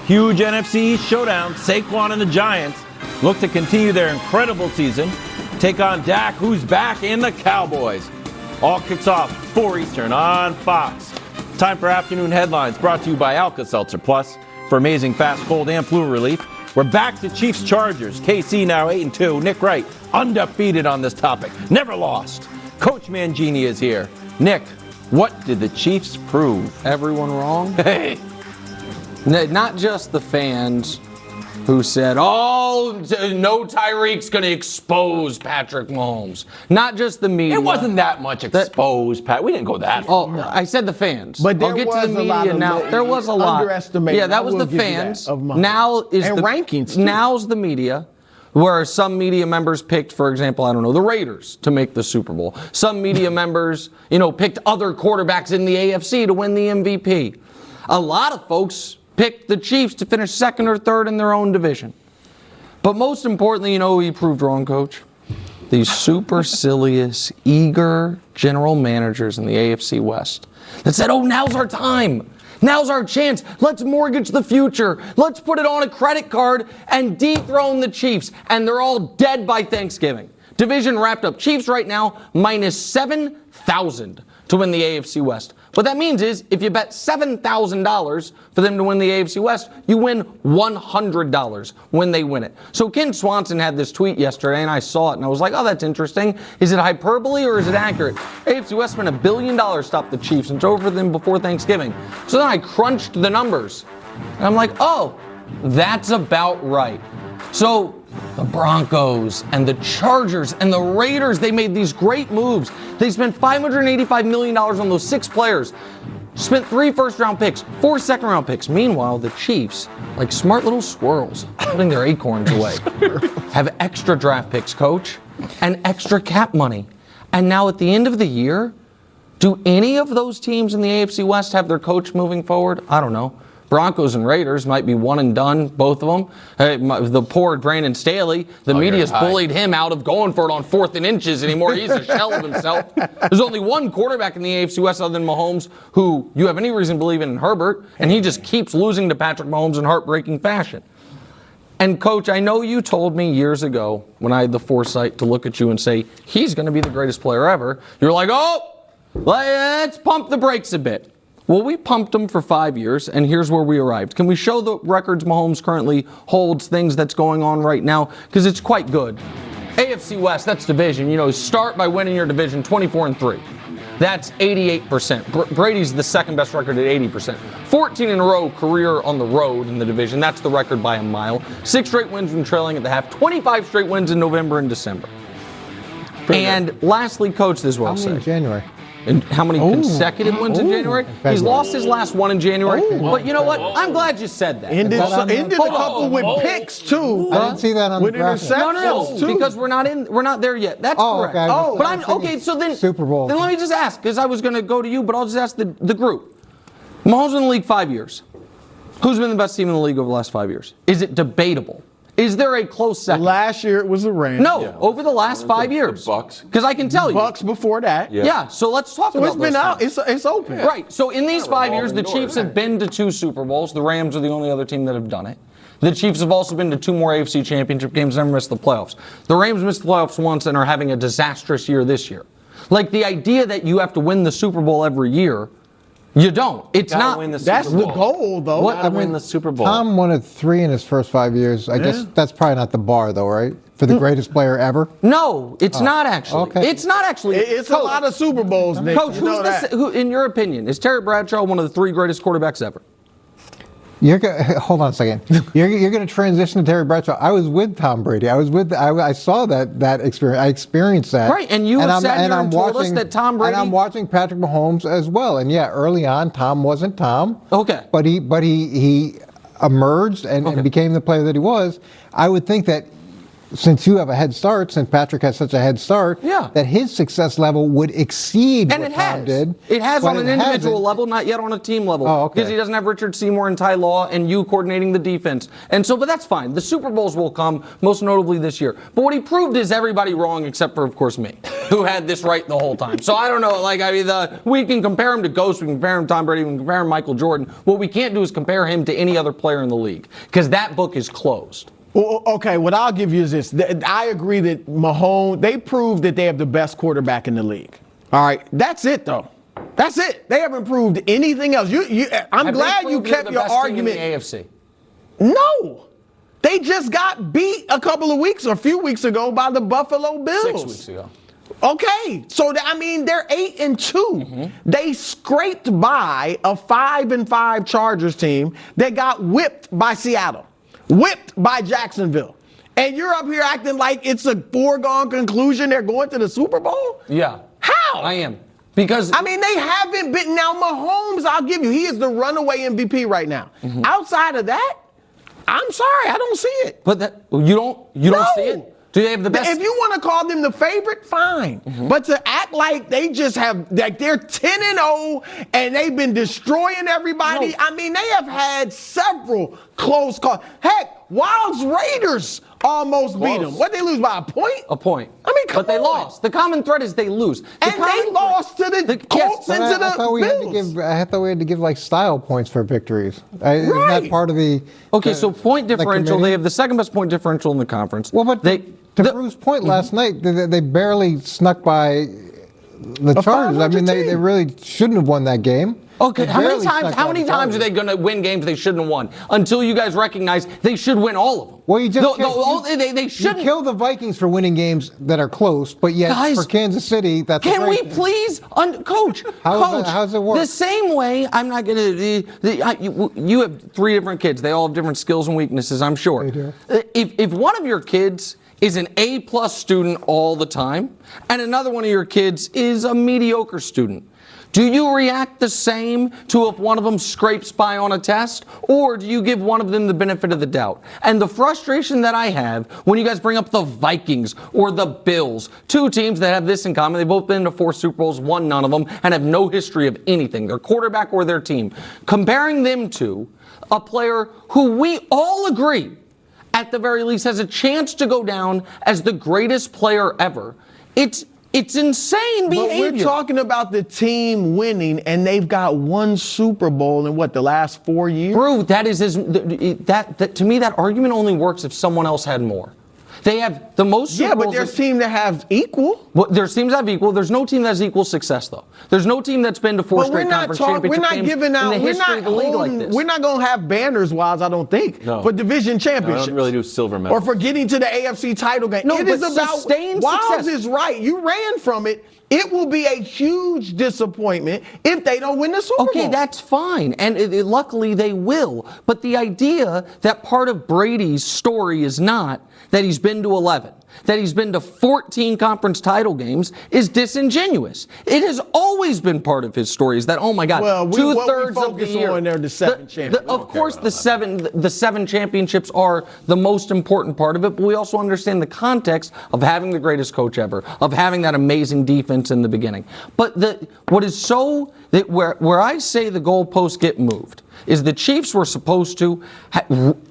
Huge NFC showdown. Saquon and the Giants look to continue their incredible season. Take on Dak, who's back, and the Cowboys. All kicks off 4 Eastern on Fox. Time for afternoon headlines brought to you by Alka-Seltzer Plus for amazing fast, cold, and flu relief. We're back to Chiefs-Chargers. KC now 8-2. Nick Wright undefeated on this topic. Never lost. Coach Mangini is here. Nick, what did the Chiefs prove? Everyone wrong? Hey. Not just the fans who said, oh, no Tyreek's going to expose Patrick Mahomes. Not just the media. It wasn't that much exposed, Pat. We didn't go that far. Oh, I said the fans. But there I'll get was to the a media lot of now. There was a lot. Underestimated. Yeah, that was I will the give you fans. that, of Mahomes. Now is and the rankings. Too. Now's the media. Where some media members picked, for example, I don't know, the Raiders to make the Super Bowl. Some media members, picked other quarterbacks in the AFC to win the MVP. A lot of folks picked the Chiefs to finish second or third in their own division. But most importantly, he proved wrong, Coach? These supercilious, eager general managers in the AFC West that said, oh, now's our time. Now's our chance. Let's mortgage the future. Let's put it on a credit card and dethrone the Chiefs. And they're all dead by Thanksgiving. Division wrapped up. Chiefs right now minus 7,000 to win the AFC West. What that means is if you bet $7,000 for them to win the AFC West, you win $100 when they win it. So Ken Swanson had this tweet yesterday, and I saw it, and I was like, oh, that's interesting. Is it hyperbole or is it accurate? AFC West spent $1 billion to stop the Chiefs, and it's over them before Thanksgiving. So then I crunched the numbers, and I'm like, oh, that's about right. So the Broncos and the Chargers and the Raiders, they made these great moves. They spent $585 million on those 6 players. Spent 3 first-round picks, 4 second-round picks. Meanwhile, the Chiefs, like smart little squirrels, putting their acorns away, have extra draft picks, Coach, and extra cap money. And now at the end of the year, do any of those teams in the AFC West have their coach moving forward? I don't know. Broncos and Raiders might be one and done, both of them. The poor Brandon Staley, the media's bullied him out of going for it on 4th and inches anymore. He's a shell of himself. There's only one quarterback in the AFC West other than Mahomes who you have any reason to believe in Herbert, and he just keeps losing to Patrick Mahomes in heartbreaking fashion. And, Coach, I know you told me years ago when I had the foresight to look at you and say, he's going to be the greatest player ever. You're like, oh, let's pump the brakes a bit. Well, we pumped him for 5 years, and here's where we arrived. Can we show the records Mahomes currently holds, things that's going on right now? Because it's quite good. AFC West, that's division. Start by winning your division 24-3. That's 88%. Brady's the second best record at 80%. 14 in a row career on the road in the division. That's the record by a mile. 6 straight wins when trailing at the half. 25 straight wins in November and December. Lastly, Coach, this is what I'll say. In January. And how many consecutive wins in January? He's lost his last one in January. But you know what? I'm glad you said that. Ended a couple with picks too. I didn't see that on the graphic. No, because we're not there yet. That's correct. Okay. But I'm okay. So then, Super Bowl. Then let me just ask, because I was going to go to you, but I'll just ask the group. Mahomes been in the league 5 years. Who's been the best team in the league over the last 5 years? Is it debatable? Is there a close second? Last year it was the Rams. No, over the last 5 years. Bucks. Because I can tell you. Bucks before that. Yeah, so let's talk about it's been out. It's open. Yeah. Right, so in these 5 years, the Chiefs have been to 2 Super Bowls. The Rams are the only other team that have done it. The Chiefs have also been to 2 more AFC championship games, never missed the playoffs. The Rams missed the playoffs once and are having a disastrous year this year. Like the idea that you have to win the Super Bowl every year, you don't. It's not. That's the goal, though. Win the Super Bowl. Tom won it 3 in his first 5 years. I guess that's probably not the bar, though, right? For the greatest player ever? No, it's not actually. Okay. It's not actually. It's Coach, a lot of Super Bowls, Nick. Coach, who, in your opinion, is Terry Bradshaw one of the 3 greatest quarterbacks ever? Hold on a second. You're going to transition to Terry Bradshaw. I was with Tom Brady. I saw that experience. I experienced that. Right, and you sat here and told us that Tom Brady. And I'm watching Patrick Mahomes as well. And yeah, early on, Tom wasn't Tom. Okay. But he emerged and became the player that he was. I would think that since you have a head start, since Patrick has such a head start, that his success level would exceed what Tom did. It has on an individual level, not yet on a team level. Oh, okay. Because he doesn't have Richard Seymour and Ty Law and you coordinating the defense. And so, but that's fine. The Super Bowls will come, most notably this year. But what he proved is everybody wrong except for, of course, me. who had this right the whole time. So I don't know. We can compare him to Ghost, we can compare him to Tom Brady, we can compare him to Michael Jordan. What we can't do is compare him to any other player in the league because that book is closed. Well, okay, what I'll give you is this. I agree that Mahomes, they proved that they have the best quarterback in the league. All right, that's it, though. That's it. They haven't proved anything else. I'm glad you kept your argument. In the AFC? No. They just got beat a few weeks ago by the Buffalo Bills. 6 weeks ago. Okay, so they're 8-2. Mm-hmm. They scraped by a 5-5 Chargers team that got whipped by Seattle, whipped by Jacksonville. And you're up here acting like it's a foregone conclusion they're going to the Super Bowl? Yeah. How? I am. Because they haven't been. Now, Mahomes, I'll give you, he is the runaway MVP right now. Mm-hmm. Outside of that, I'm sorry, I don't see it. But you don't see it? Do they have the best? If you want to call them the favorite, fine. Mm-hmm. But to act like they just have, like they're 10-0 and they've been destroying everybody. No. They have had several close calls. Heck, Wild's Raiders almost beat them. What, they lose by a point? A point. Come on. They lost. The common thread is they lose. They lost to the Colts and to the Bills. I thought we had to give style points for victories. Right. Isn't that part of the... Okay, so point differential, they have the second best point differential in the conference. Well, but to Bruce's point last night, they barely snuck by the Chargers. They really shouldn't have won that game. Okay, how many times are they going to win games they shouldn't have won? Until you guys recognize they should win all of them. Well, you just they shouldn't. You kill the Vikings for winning games that are close, but yet guys, for Kansas City, that's can we please, Coach? How does it work? The same way, I'm not going to. You have 3 different kids. They all have different skills and weaknesses, I'm sure. They do. If one of your kids is an A+ student all the time, and another one of your kids is a mediocre student, do you react the same to if one of them scrapes by on a test, or do you give one of them the benefit of the doubt? And the frustration that I have when you guys bring up the Vikings or the Bills, 2 teams that have this in common, they've both been to 4 Super Bowls, won none of them, and have no history of anything, their quarterback or their team. Comparing them to a player who we all agree, at the very least, has a chance to go down as the greatest player ever. It's insane behavior. But we're talking about the team winning, and they've got 1 Super Bowl in the last 4 years? Bro, that is to me, that argument only works if someone else had more. They have the most Super Bowls. But there's teams that have equal. Well, there's teams that have equal. There's no team that has equal success, though. There's no team that's been to 4 straight conference championship games in the history of the league like this. We're not going to have banners, Wiles, I don't think, for division championships. I don't really do silver medals. Or for getting to the AFC title game. No, it is about sustained Wiles success. is right. You ran from it. It will be a huge disappointment if they don't win the Super Bowl. Okay, that's fine. And luckily they will. But the idea that part of Brady's story is not that he's been to 11, that he's been to 14 conference title games is disingenuous. It has always been part of his story is that, oh my God, well, 2/3 of the year. On there, the 7 championships. Of course, the seven championships are the most important part of it, but we also understand the context of having the greatest coach ever, of having that amazing defense in the beginning. But what is so that where I say the goalposts get moved is the Chiefs were supposed to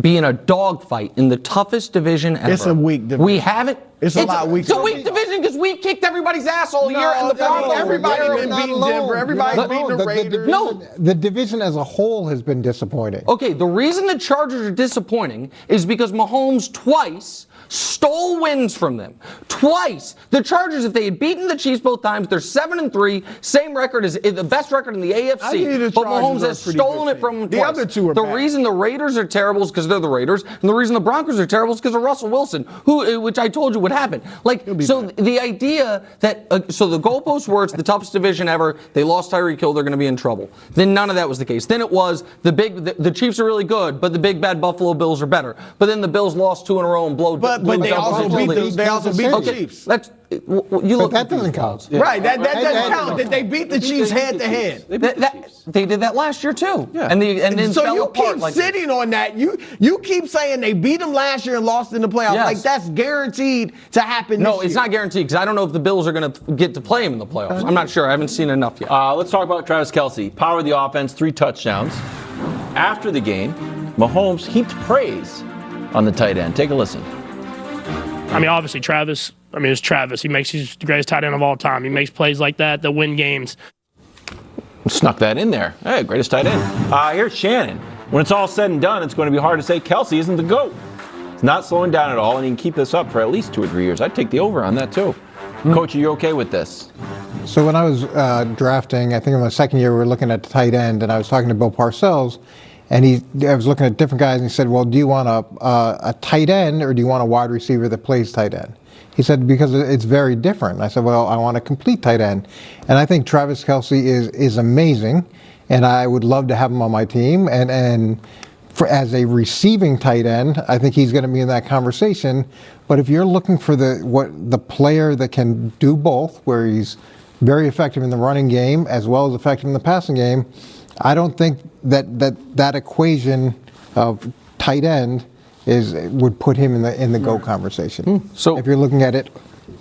be in a dogfight in the toughest division ever. It's a weak division. We haven't. It's a lot weaker. It's a weak division because we kicked everybody's ass all year, and the Broncos. Everybody's been beating Denver. Everybody's beating the Raiders. The division as a whole has been disappointing. Okay, the reason the Chargers are disappointing is because Mahomes twice stole wins from them. Twice. The Chargers, if they had beaten the Chiefs both times, they're 7-3, same record as the best record in the AFC. But Mahomes has stolen it from them twice. The other 2 are the bad. reason the Raiders are terrible is because they're the Raiders, and the reason the Broncos are terrible is because of Russell Wilson, which I told you would happen. The idea that so the goalposts were it's the toughest division ever. They lost Tyreek Hill, they're going to be in trouble. Then none of that was the case. Then it was the Chiefs are really good, but the big bad Buffalo Bills are better. But then the Bills lost 2 in a row and But they also beat the Chiefs. That doesn't count. Right, that doesn't count. That they beat the Chiefs head to head. They did that last year too. Yeah. And then so fell you apart keep sitting on that. You keep saying they beat them last year and lost in the playoffs. Yes. Like that's guaranteed to happen. No, this it's year. not guaranteed because I don't know if the Bills are going to get to play him in the playoffs. I'm not sure. I haven't seen enough yet. Let's talk about Travis Kelce. Powered the offense, 3 touchdowns. After the game, Mahomes heaped praise on the tight end. Take a listen. I mean, obviously, Travis I mean, it's Travis. He's the greatest tight end of all time. He makes plays like that win games. Snuck that in there. Hey, greatest tight end. Here's Shannon. When it's all said and done, it's going to be hard to say Kelce isn't the GOAT. It's not slowing down at all, and he can keep this up for at least 2 or 3 years. I'd take the over on that, too. Coach, are you okay with this? So when I was drafting, I think in my second year, we were looking at the tight end, and I was talking to Bill Parcells, and I was looking at different guys, and he said, well, do you want a tight end, or do you want a wide receiver that plays tight end? He said, because it's very different. And I said, well, I want a complete tight end. And I think Travis Kelce is amazing, and I would love to have him on my team. And as a receiving tight end, I think he's going to be in that conversation. But if you're looking for the player that can do both, where he's very effective in the running game as well as effective in the passing game, I don't think that equation of tight end would put him in the GOAT conversation. So if you're looking at it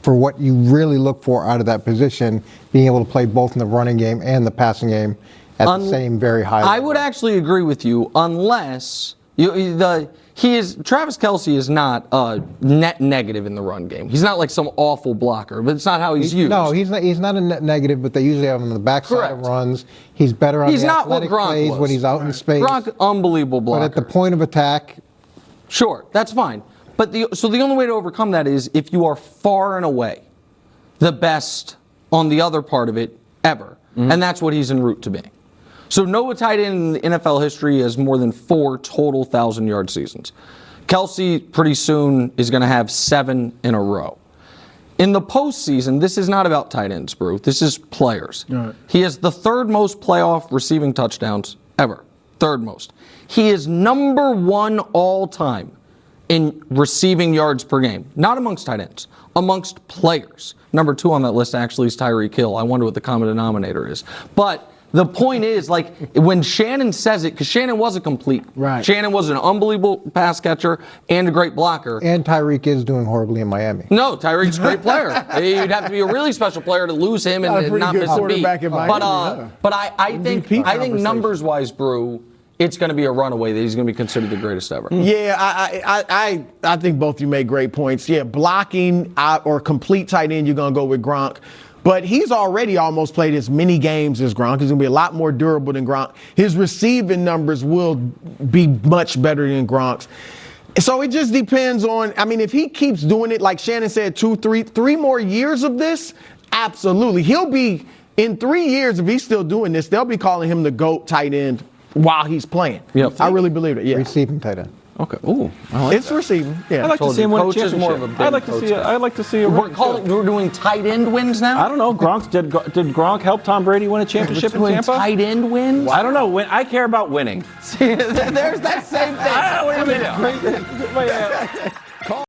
for what you really look for out of that position, being able to play both in the running game and the passing game at the same very high level. I would actually agree with you, unless Travis Kelce is not net negative in the run game. He's not like some awful blocker, but it's not how he's used. No, he's not a net negative, but they usually have him on the backside of runs. He's better on the athletic plays when he's out in space. Gronk, unbelievable blocker. But at the point of attack, sure, that's fine. But so the only way to overcome that is if you are far and away the best on the other part of it ever. And that's what he's en route to being. So no tight end in the NFL history has more than 4 total 1,000-yard seasons. Kelce pretty soon is going to have 7 in a row. In the postseason, this is not about tight ends, Brew. This is players. Right. He has the 3rd most playoff receiving touchdowns ever. 3rd most. He is number 1 all time in receiving yards per game. Not amongst tight ends, amongst players. Number 2 on that list actually is Tyreek Hill. I wonder what the common denominator is. But the point is, like, when Shannon says it, because Shannon was a complete. Right. Shannon was an unbelievable pass catcher and a great blocker. And Tyreek is doing horribly in Miami. No, Tyreek's a great player. You'd have to be a really special player to lose him and not miss a beat. But I think numbers-wise, Brew, it's going to be a runaway that he's going to be considered the greatest ever. Yeah, I think both of you made great points. Yeah, blocking or complete tight end, you're going to go with Gronk. But he's already almost played as many games as Gronk. He's going to be a lot more durable than Gronk. His receiving numbers will be much better than Gronk's. So it just depends on, I mean, if he keeps doing it, like Shannon said, 2, 3 more years of this, absolutely. He'll be, in 3 years, if he's still doing this, they'll be calling him the GOAT tight end while he's playing. Yep. I really believe it, yeah. Receiving tight end. Okay. Ooh, I like it's that. receiving. Yeah. I'd like to see him win a championship. I'd like to see a we're doing tight end wins now? I don't know. Did Gronk help Tom Brady win a championship in Tampa? Tight end wins? I don't know. I care about winning. See, there's that same thing. What do you mean?